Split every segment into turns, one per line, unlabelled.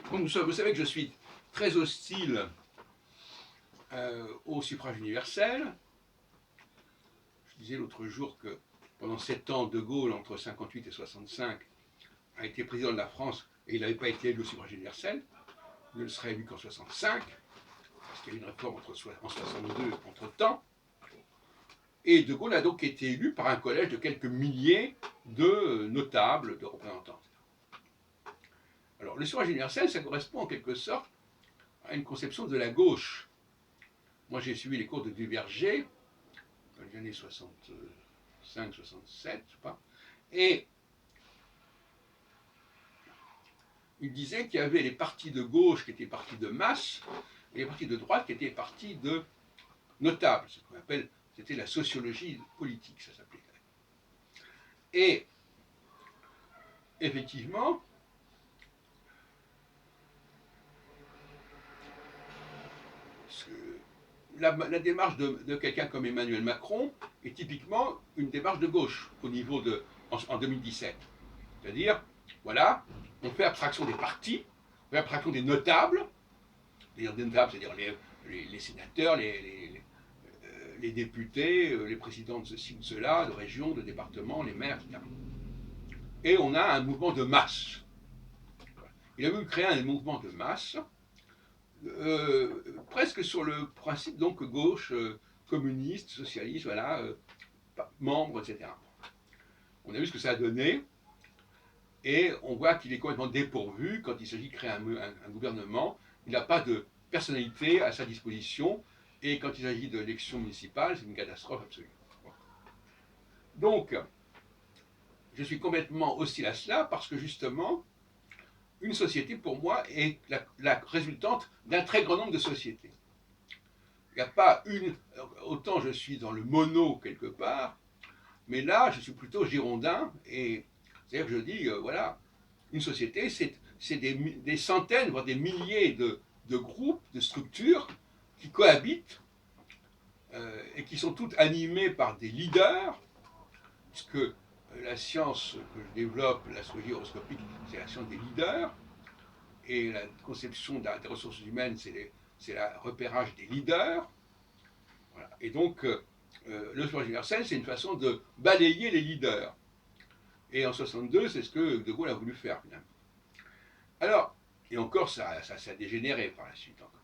Vous savez que je suis très hostile au suffrage universel. Je disais l'autre jour que pendant 7 ans, De Gaulle, entre 58 et 65, a été président de la France et il n'avait pas été élu au suffrage universel. Il ne serait élu qu'en 65, parce qu'il y a eu une réforme en 62 entre-temps. Et De Gaulle a donc été élu par un collège de quelques milliers de notables, de représentants. Alors, le suffrage universel, ça correspond en quelque sorte à une conception de la gauche. Moi, j'ai suivi les cours de Duverger dans les années 65, 67, je sais pas, et il disait qu'il y avait les partis de gauche qui étaient partis de masse, et les partis de droite qui étaient partis de notables, ce qu'on appelle, c'était la sociologie politique, ça s'appelait. Et effectivement, la démarche de quelqu'un comme Emmanuel Macron est typiquement une démarche de gauche au niveau en 2017. C'est-à-dire, voilà, on fait abstraction des partis, on fait abstraction des notables, c'est-à-dire les sénateurs, les députés, les présidents de ceci ou de cela, de régions, de départements, les maires, etc. Et on a un mouvement de masse. Il a voulu créer un mouvement de masse, presque sur le principe donc gauche, communiste, socialiste, voilà, membres, etc. On a vu ce que ça a donné, et on voit qu'il est complètement dépourvu quand il s'agit de créer un gouvernement. Il n'a pas de personnalité à sa disposition, et quand il s'agit de l'élection municipale, c'est une catastrophe absolue. Donc, je suis complètement hostile à cela parce que justement, une société pour moi est la résultante d'un très grand nombre de sociétés. Il n'y a pas une. Autant je suis dans le mono quelque part, mais là je suis plutôt girondin, et c'est-à-dire que je dis, voilà, une société c'est des centaines, voire des milliers de groupes, de structures qui cohabitent et qui sont toutes animées par des leaders, puisque la science que je développe, l'astrologie horoscopique, c'est la science des leaders, et la conception des ressources humaines, c'est le repérage des leaders. Voilà. Et donc, le suffrage universel, c'est une façon de balayer les leaders. Et en 62, c'est ce que De Gaulle a voulu faire, finalement. Alors, et encore, ça a dégénéré par la suite, encore,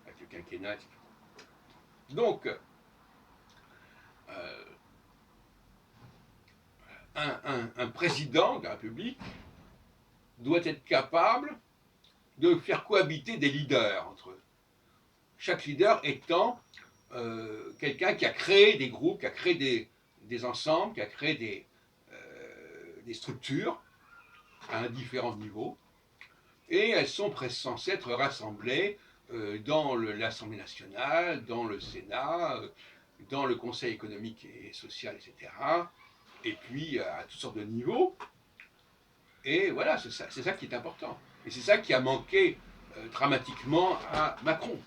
avec le quinquennat, etc. Donc, un président de la République doit être capable de faire cohabiter des leaders entre eux. Chaque leader étant quelqu'un qui a créé des groupes, qui a créé des ensembles, qui a créé des structures à différents niveaux, et elles sont censées être rassemblées dans l'Assemblée nationale, dans le Sénat, dans le Conseil économique et social, etc., et puis à toutes sortes de niveaux. Et voilà, c'est ça qui est important. Et c'est ça qui a manqué dramatiquement à Macron.